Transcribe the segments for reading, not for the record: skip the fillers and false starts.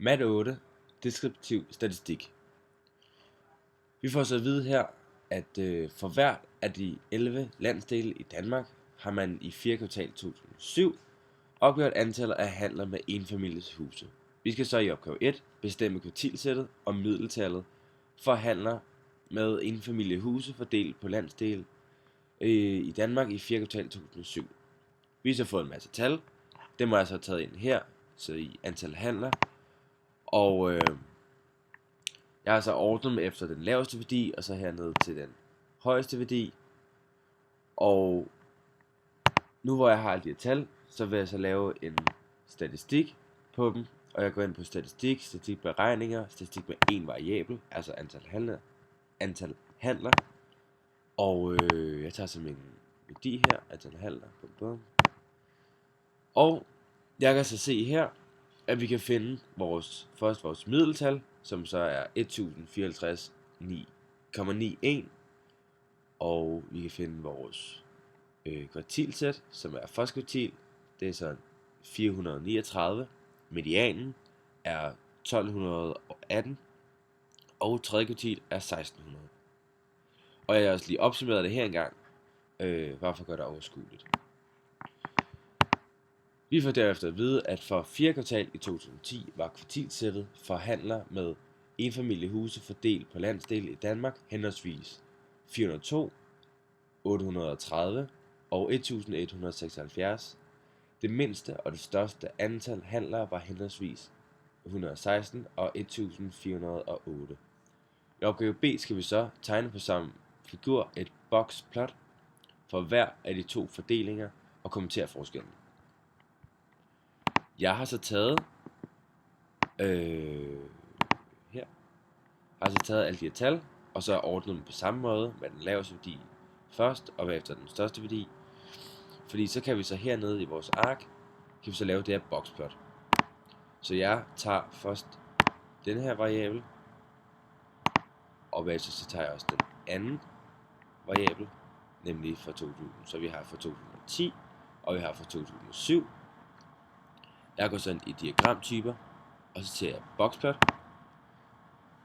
Mat 8. Deskriptiv statistik. Vi får så at vide her, at for hvert af de 11 landsdele i Danmark, har man i 4. kvartal 2007 opgjort antallet af handler med enfamilies huse. Vi skal så i opgave 1 bestemme kvartilsættet og middeltallet for handler med enfamiliehuse fordelt på landsdele i Danmark i 4. kvartal 2007. Vi har så fået en masse tal. Det må jeg så have taget ind her, så i antal handler. Og jeg har så ordnet dem efter den laveste værdi, og så hernede til den højeste værdi. Og nu hvor jeg har alle de her tal, så vil jeg så lave en statistik på dem. Og jeg går ind på statistikberegninger, statistik med en variabel, altså antal handler. Og jeg tager så min værdi her, antal handler. Og jeg kan så se her, at vi kan finde vores middeltal, som så er 1054,91. Og vi kan finde vores kvartilsæt, som er første kvartil. Det er så 439. Medianen er 1218. Og tredje kvartil er 1600. Og jeg har også lige opsummeret det her engang, bare for at gøre det overskueligt. Vi får derefter at vide, at for 4. kvartal i 2010 var kvartilsættet for handler med enfamiliehuse fordelt på landsdele i Danmark henholdsvis 402, 830 og 1176. Det mindste og det største antal handlere var henholdsvis 116 og 1408. I opgave B skal vi så tegne på samme figur et boxplot for hver af de to fordelinger og kommentere forskellen. Jeg har så taget her. Har så taget alle de her tal, og så ordnet dem på samme måde med den laveste værdi først, og bagefter den største værdi. Fordi så kan vi så hernede i vores ark, kan vi så lave det her boxplot. Så jeg tager først den her variabel, og bagefter så tager jeg også den anden variabel, nemlig for 2000. Så vi har for 2010, og vi har for 2007. Jeg går sådan i diagramtyper, og så tager jeg boxplot,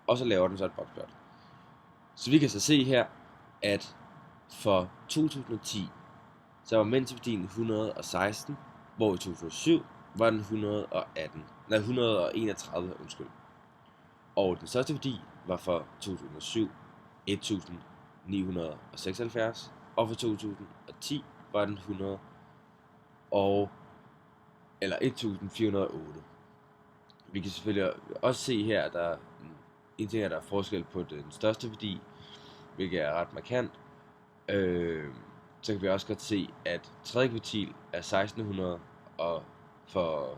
og så laver den så et boxplot. Så vi kan så se her, at for 2010, så var mindsteværdien 116, hvor i 2007 var den 131, undskyld. Og den største værdi var for 2007 1976, og for 2010 var den 1408. Vi kan selvfølgelig også se her, at der er forskel på den største værdi, hvilket er ret markant. Så kan vi også godt se, at tredje kvartil er 1600 og for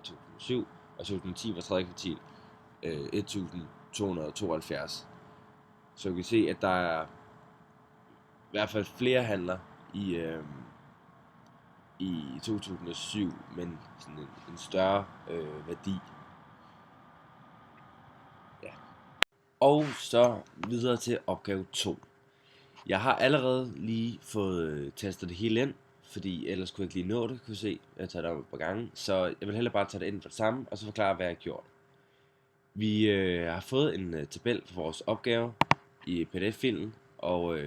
2007, og 2010 var tredje kvartil 1272. Så vi kan se, at der er i hvert fald flere handler i 2007, men sådan en større værdi. Ja. Og så videre til opgave 2. Jeg har allerede lige fået testet det hele ind, fordi ellers kunne jeg ikke lige nå det, kunne se. Jeg tager det op et par gange, så jeg vil hellere bare tage det ind for det samme, og så forklare, hvad jeg har gjort. Vi har fået en tabel for vores opgave i PDF-filen, og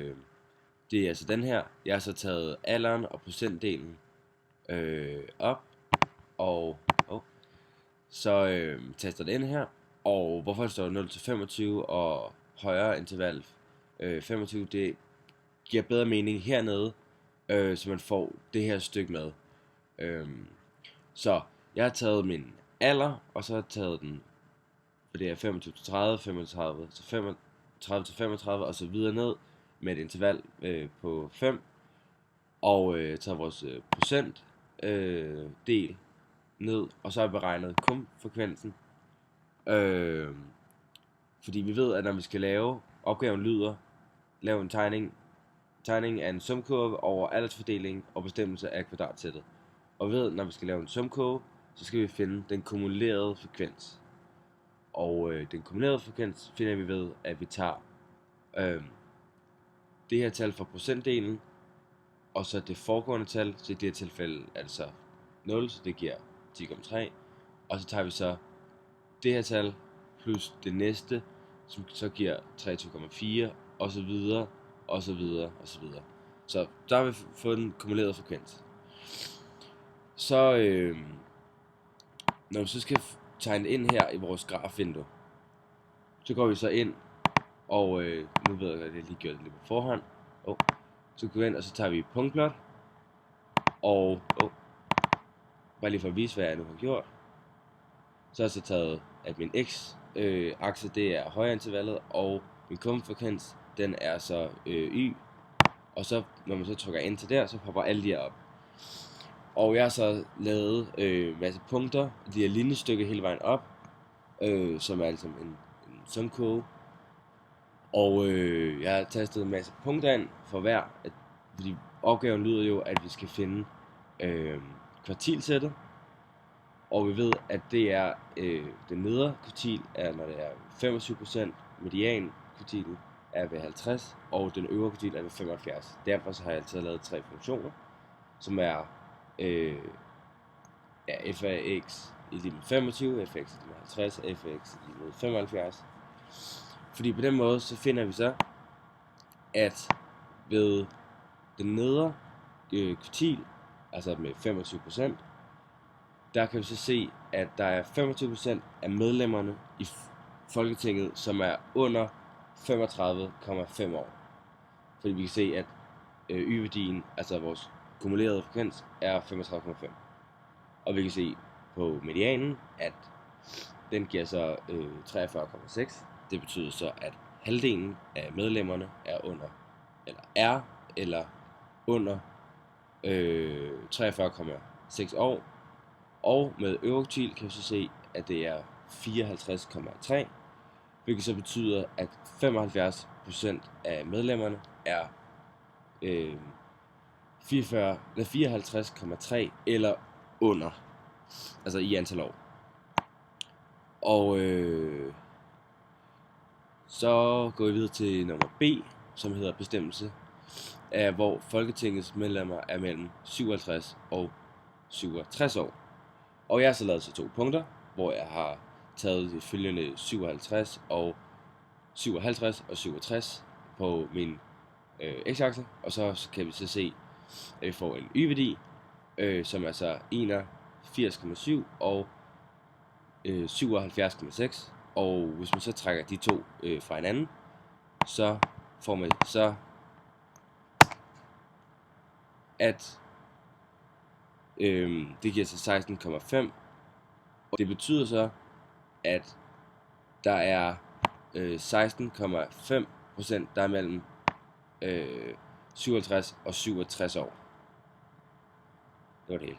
det er altså den her. Jeg har så taget alderen og procentdelen op, og så tester det ind her, og hvorfor det står 0 til 25 og højere interval 25, det giver bedre mening hernede, så man får det her stykke med. Så jeg har taget min alder, og så har jeg taget den, for det er 25 til 30, 35 til 35 til 35 og så videre ned med et interval på 5, og taget vores procent del ned, og så har jeg beregnet frekvensen. Fordi vi ved, at når vi skal lave opgaven lave en tegning af en sumkurve over aldersfordeling og bestemmelse af kvadratsættet. Og ved, når vi skal lave en sumkurve, så skal vi finde den kumulerede frekvens. Og den kumulerede frekvens finder vi ved, at vi tager det her tal fra procentdelen, og så det foregående tal, så i det her tilfælde er det så 0, så det giver 10,3, og så tager vi så det her tal plus det næste, som så giver 23,4 og så videre, og så videre, og så videre. Så der har vi fået en kumuleret frekvens. Så når vi så skal tegne ind her i vores grafvindue, så går vi så ind, og nu ved jeg, at jeg lige gjorde det lidt på forhånd. Så går vi ind, og så tager vi punktplot, og bare lige for at vise, hvad jeg nu har gjort. Så har jeg så taget, at min x-akse, det er højreintervallet, og min kumfrekvens, den er så y. Og så, når man så trykker Enter der, så popper alle de her op. Og jeg har så lavet masse punkter, de her linjestykker hele vejen op, som er altså en sumkurve. Og jeg har tastet en masse punkter ind for hver, fordi opgaven lyder jo, at vi skal finde kvartilsættet. Og vi ved, at det er den nedre kvartil er, når det er 25%, median kvartilen er ved 50, og den øvre kvartil er ved 75. Derfor så har jeg altid lavet 3 funktioner, som er f af x i lige med 25, f af x i lige med 50, og f af x i lige med 75. Fordi på den måde, så finder vi så, at ved den nedre kvartil, altså med 25%, der kan vi så se, at der er 25% af medlemmerne i Folketinget, som er under 35,5 år. Fordi vi kan se, at y-værdien, altså vores kumulerede frekvens, er 35,5. Og vi kan se på medianen, at den giver så 43,6. Det betyder så, at halvdelen af medlemmerne er under 43,6 år. Og med øvre kvartil kan vi så se, at det er 54,3, hvilket så betyder, at 75% af medlemmerne er 54,3 eller under, altså i antal år. Og så går vi videre til nummer B, som hedder bestemmelse, hvor Folketingets medlemmer er mellem 57 og 67 år. Og jeg har så lavet så 2 punkter, hvor jeg har taget de følgende 57 og 67 på min x-akse, og så kan vi så se, at vi får en y-værdi, som er så 81,7 og 77,6. Og hvis man så trækker de to fra hinanden, så får man så, at det giver så 16,5, og det betyder så, at der er 16,5%, der er mellem 57 og 67 år. Det var det hele.